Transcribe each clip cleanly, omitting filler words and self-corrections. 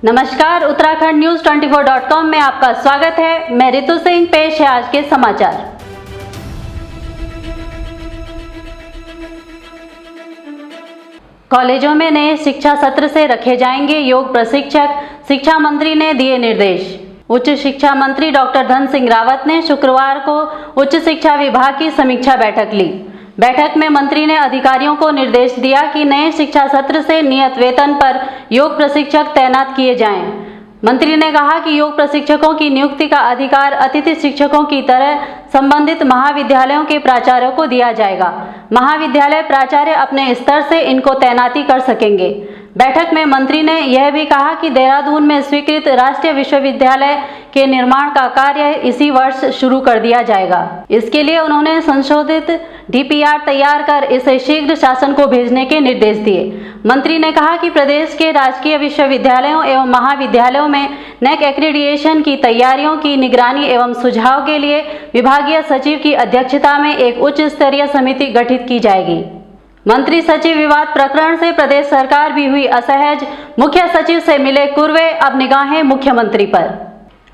नमस्कार, Uttarakhand news 24.com में आपका स्वागत है। मैं रितु सिंह। पेश है आज के समाचार। कॉलेजों में नए शिक्षा सत्र से रखे जाएंगे योग प्रशिक्षक, शिक्षा मंत्री ने दिए निर्देश। उच्च शिक्षा मंत्री डॉक्टर धन सिंह रावत ने शुक्रवार को उच्च शिक्षा विभाग की समीक्षा बैठक ली। बैठक में मंत्री ने अधिकारियों को निर्देश दिया कि नए शिक्षा सत्र से नियत वेतन पर योग प्रशिक्षक तैनात किए जाएं। मंत्री ने कहा कि योग प्रशिक्षकों की नियुक्ति का अधिकार अतिथि शिक्षकों की तरह संबंधित महाविद्यालयों के प्राचार्यों को दिया जाएगा। महाविद्यालय प्राचार्य अपने स्तर से इनको तैनाती कर सकेंगे। बैठक में मंत्री ने यह भी कहा कि देहरादून में स्वीकृत राष्ट्रीय विश्वविद्यालय के निर्माण का कार्य इसी वर्ष शुरू कर दिया जाएगा। इसके लिए उन्होंने संशोधित डीपीआर तैयार कर इसे शीघ्र शासन को भेजने के निर्देश दिए। मंत्री ने कहा कि प्रदेश के राजकीय विश्वविद्यालयों एवं महाविद्यालयों में नेक एक्रीडिएशन की तैयारियों की निगरानी एवं सुझाव के लिए विभागीय सचिव की अध्यक्षता में एक उच्च स्तरीय समिति गठित की जाएगी। मंत्री सचिव विवाद प्रकरण से प्रदेश सरकार भी हुई असहज, मुख्य सचिव से मिले कुर्वे, अब निगाहें मुख्यमंत्री पर।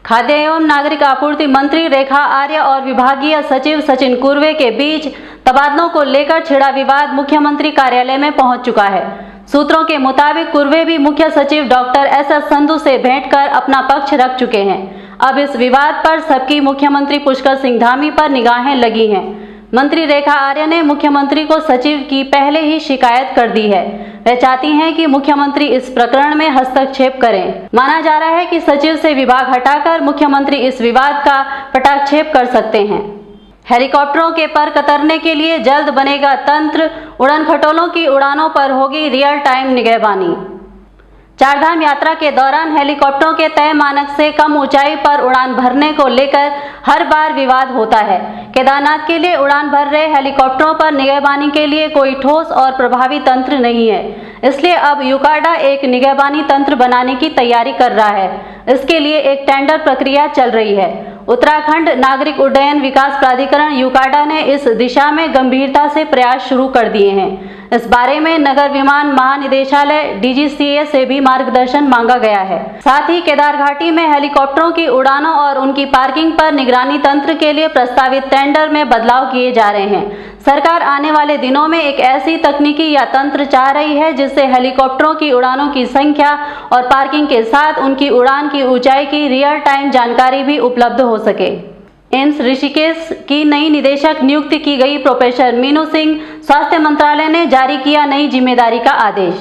खाद्य एवं नागरिक आपूर्ति मंत्री रेखा आर्य और विभागीय सचिव सचिन कुर्वे के बीच तबादलों को लेकर छिड़ा विवाद मुख्यमंत्री कार्यालय में पहुंच चुका है। सूत्रों के मुताबिक कुर्वे भी मुख्य सचिव डॉक्टर एस.एस. संधू से भेंट कर अपना पक्ष रख चुके हैं। अब इस विवाद पर सबकी मुख्यमंत्री पुष्कर सिंह धामी पर निगाहें लगी हैं। मंत्री रेखा आर्य ने मुख्यमंत्री को सचिव की पहले ही शिकायत कर दी है। वह चाहती हैं कि मुख्यमंत्री इस प्रकरण में हस्तक्षेप करें। माना जा रहा है कि सचिव से विभाग हटाकर मुख्यमंत्री इस विवाद का पटाक्षेप कर सकते हैं। हेलीकॉप्टरों के पर कतरने के लिए जल्द बनेगा तंत्र, उड़न खटोलों की उड़ानों पर होगी रियल टाइम निगरानी। चारधाम यात्रा के दौरान हेलीकॉप्टरों के तय मानक से कम ऊंचाई पर उड़ान भरने को लेकर हर बार विवाद होता है। केदारनाथ के लिए उड़ान भर रहे हेलीकॉप्टरों पर निगरानी के लिए कोई ठोस और प्रभावी तंत्र नहीं है, इसलिए अब यूकाडा एक निगरानी तंत्र बनाने की तैयारी कर रहा है। इसके लिए एक टेंडर प्रक्रिया चल रही है। उत्तराखंड नागरिक उड्डयन विकास प्राधिकरण यूकाडा ने इस दिशा में गंभीरता से प्रयास शुरू कर दिए हैं। इस बारे में नगर विमान महानिदेशालय डीजीसीए से भी मार्गदर्शन मांगा गया है। साथ ही केदार घाटी में हेलीकॉप्टरों की उड़ानों और उनकी पार्किंग पर निगरानी तंत्र के लिए प्रस्तावित टेंडर में बदलाव किए जा रहे हैं। सरकार आने वाले दिनों में एक ऐसी तकनीकी या तंत्र चाह रही है जिससे हेलीकॉप्टरों की उड़ानों की संख्या और पार्किंग के साथ उनकी उड़ान की ऊंचाई की रियल टाइम जानकारी भी उपलब्ध हो सके। एम्स ऋषिकेश की नई निदेशक नियुक्ति की गई प्रोफेसर मीनू सिंह। स्वास्थ्य मंत्रालय ने जारी किया नई जिम्मेदारी का आदेश।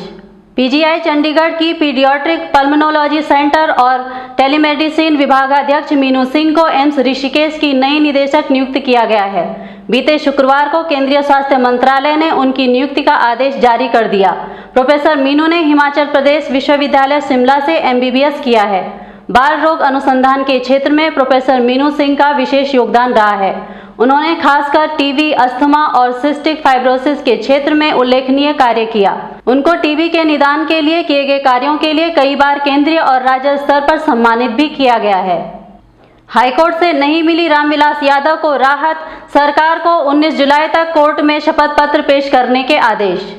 पीजीआई चंडीगढ़ की पीडियाट्रिक पल्मोनोलॉजी सेंटर और टेलीमेडिसिन विभागाध्यक्ष मीनू सिंह को एम्स ऋषिकेश की नई निदेशक नियुक्त किया गया है। बीते शुक्रवार को केंद्रीय स्वास्थ्य मंत्रालय ने उनकी नियुक्ति का आदेश जारी कर दिया। प्रोफेसर मीनू ने हिमाचल प्रदेश विश्वविद्यालय शिमला से एमबीबीएस किया है। बाल रोग अनुसंधान के क्षेत्र में प्रोफेसर मीनू सिंह का विशेष योगदान रहा है। उन्होंने खासकर टीबी, अस्थमा और सिस्टिक फाइब्रोसिस के क्षेत्र में उल्लेखनीय कार्य किया। उनको टीबी के निदान के लिए किए गए कार्यों के लिए कई बार केंद्रीय और राज्य स्तर पर सम्मानित भी किया गया है। हाईकोर्ट से नहीं मिली रामविलास यादव को राहत, सरकार को 19 जुलाई तक कोर्ट में शपथ पत्र पेश करने के आदेश।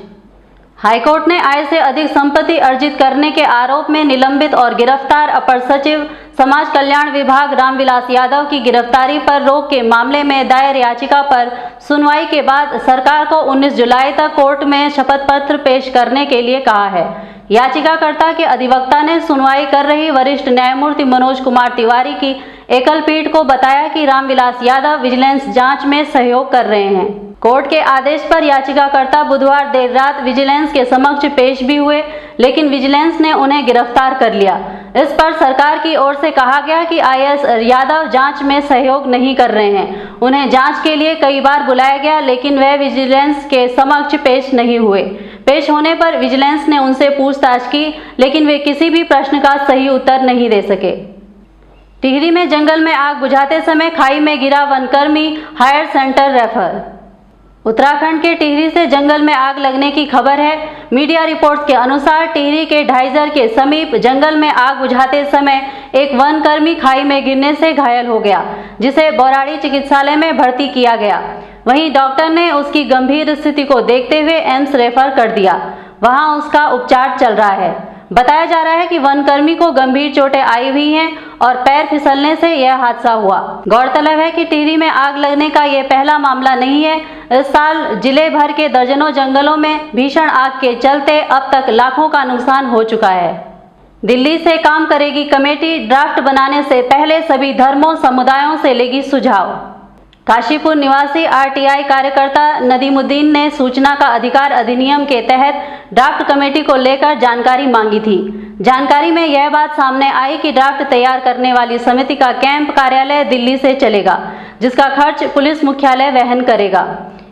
हाईकोर्ट ने आय से अधिक संपत्ति अर्जित करने के आरोप में निलंबित और गिरफ्तार अपर सचिव समाज कल्याण विभाग रामविलास यादव की गिरफ्तारी पर रोक के मामले में दायर याचिका पर सुनवाई के बाद सरकार को 19 जुलाई तक कोर्ट में शपथ पत्र पेश करने के लिए कहा है। याचिकाकर्ता के अधिवक्ता ने सुनवाई कर रही वरिष्ठ न्यायमूर्ति मनोज कुमार तिवारी की एकल पीठ को बताया कि रामविलास यादव विजिलेंस जांच में सहयोग कर रहे हैं। कोर्ट के आदेश पर याचिकाकर्ता बुधवार देर रात विजिलेंस के समक्ष पेश भी हुए, लेकिन विजिलेंस ने उन्हें गिरफ्तार कर लिया। इस पर सरकार की ओर से कहा गया कि आईएएस यादव जांच में सहयोग नहीं कर रहे हैं। उन्हें जांच के लिए कई बार बुलाया गया, लेकिन वह विजिलेंस के समक्ष पेश नहीं हुए। पेश होने पर विजिलेंस ने उनसे पूछताछ की, लेकिन वे किसी भी प्रश्न का सही उत्तर नहीं दे सके। टिहरी में जंगल में आग बुझाते समय खाई में गिरा वनकर्मी, हायर सेंटर रेफर। उत्तराखंड के टिहरी से जंगल में आग लगने की खबर है। मीडिया रिपोर्ट्स के अनुसार टिहरी के ढाइजर के समीप जंगल में आग बुझाते समय एक वनकर्मी खाई में गिरने से घायल हो गया, जिसे बौराड़ी चिकित्सालय में भर्ती किया गया। वहीं डॉक्टर ने उसकी गंभीर स्थिति को देखते हुए एम्स रेफर कर दिया। वहां उसका उपचार चल रहा है। बताया जा रहा है कि वनकर्मी को गंभीर चोटें आई हुई हैं और पैर फिसलने से यह हादसा हुआ। गौरतलब है कि टिहरी में आग लगने का यह पहला मामला नहीं है। इस साल जिले भर के दर्जनों जंगलों में भीषण आग के चलते अब तक लाखों का नुकसान हो चुका है। दिल्ली से काम करेगी कमेटी, ड्राफ्ट बनाने से पहले सभी धर्मों समुदायों से लेगी सुझाव। काशीपुर निवासी आरटीआई कार्यकर्ता नदीमुद्दीन ने सूचना का अधिकार अधिनियम के तहत ड्राफ्ट कमेटी को लेकर जानकारी मांगी थी। जानकारी में यह बात सामने आई कि ड्राफ्ट तैयार करने वाली समिति का कैंप कार्यालय दिल्ली से चलेगा, जिसका खर्च पुलिस मुख्यालय वहन करेगा।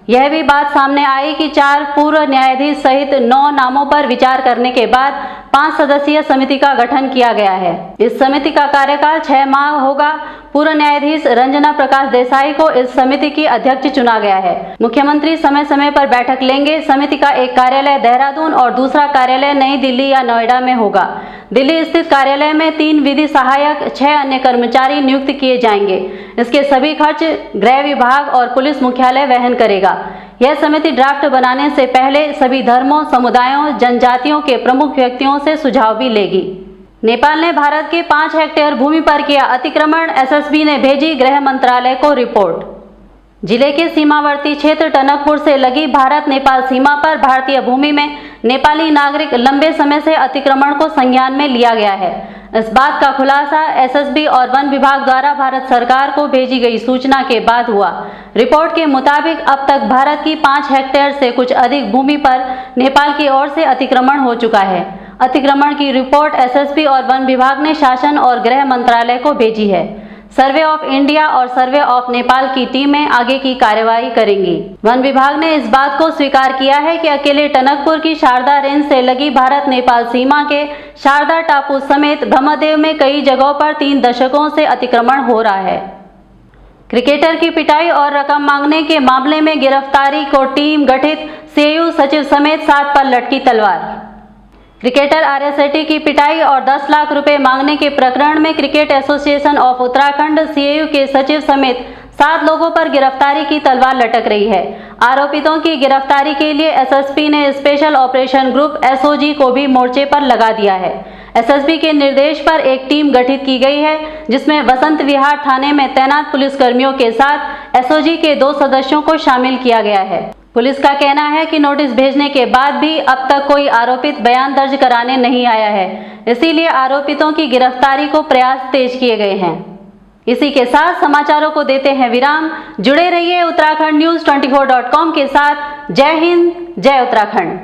यह भी बात सामने आई कि 4 पूर्व न्यायाधीश सहित 9 नामों पर विचार करने के बाद 5 सदस्यीय समिति का गठन किया गया है। इस समिति का कार्यकाल 6 माह होगा। पूर्व न्यायाधीश रंजना प्रकाश देसाई को इस समिति की अध्यक्ष चुना गया है। मुख्यमंत्री समय समय पर बैठक लेंगे। समिति का एक कार्यालय देहरादून और दूसरा कार्यालय नई दिल्ली या नोएडा में होगा। दिल्ली स्थित कार्यालय में 3 विधि सहायक, 6 अन्य कर्मचारी नियुक्त किए जाएंगे। इसके सभी खर्च गृह विभाग और पुलिस मुख्यालय वहन करेगा। यह समिति ड्राफ्ट बनाने से पहले सभी धर्मों, समुदायों, जनजातियों के प्रमुख व्यक्तियों से सुझाव भी लेगी। नेपाल ने भारत के 5 हेक्टेयर भूमि पर किया अतिक्रमण, एसएसबी ने भेजी गृह मंत्रालय को रिपोर्ट। जिले के सीमावर्ती क्षेत्र टनकपुर से लगी भारत नेपाल सीमा पर भारतीय भूमि में नेपाली नागरिक लंबे समय से अतिक्रमण को संज्ञान में लिया गया है। इस बात का खुलासा एसएसबी और वन विभाग द्वारा भारत सरकार को भेजी गई सूचना के बाद हुआ। रिपोर्ट के मुताबिक अब तक भारत की 5 हेक्टेयर से कुछ अधिक भूमि पर नेपाल की ओर से अतिक्रमण हो चुका है। अतिक्रमण की रिपोर्ट एसएसबी और वन विभाग ने शासन और गृह मंत्रालय को भेजी है। सर्वे ऑफ इंडिया और सर्वे ऑफ नेपाल की टीमें आगे की कार्रवाई करेंगी। वन विभाग ने इस बात को स्वीकार किया है कि अकेले टनकपुर की शारदा रेंज से लगी भारत नेपाल सीमा के शारदा टापू समेत ब्रह्मदेव में कई जगहों पर 3 दशकों से अतिक्रमण हो रहा है। क्रिकेटर की पिटाई और रकम मांगने के मामले में गिरफ्तारी को टीम गठित, सीएयू सचिव समेत 7 पर लटकी तलवार। क्रिकेटर आर्या सेठी की पिटाई और 10 लाख रुपए मांगने के प्रकरण में cricket association of Uttarakhand CAU के सचिव समेत 7 लोगों पर गिरफ्तारी की तलवार लटक रही है। आरोपितों की गिरफ्तारी के लिए एसएसपी ने स्पेशल ऑपरेशन ग्रुप एसओजी को भी मोर्चे पर लगा दिया है। एसएसपी के निर्देश पर एक टीम गठित की गई है, जिसमें वसंत विहार थाने में तैनात पुलिसकर्मियों के साथ एसओजी के 2 सदस्यों को शामिल किया गया है। पुलिस का कहना है कि नोटिस भेजने के बाद भी अब तक कोई आरोपित बयान दर्ज कराने नहीं आया है, इसीलिए आरोपितों की गिरफ्तारी को प्रयास तेज किए गए हैं। इसी के साथ समाचारों को देते हैं विराम। जुड़े रहिए उत्तराखंड न्यूज़ 24.com के साथ। जय हिंद, जय उत्तराखंड।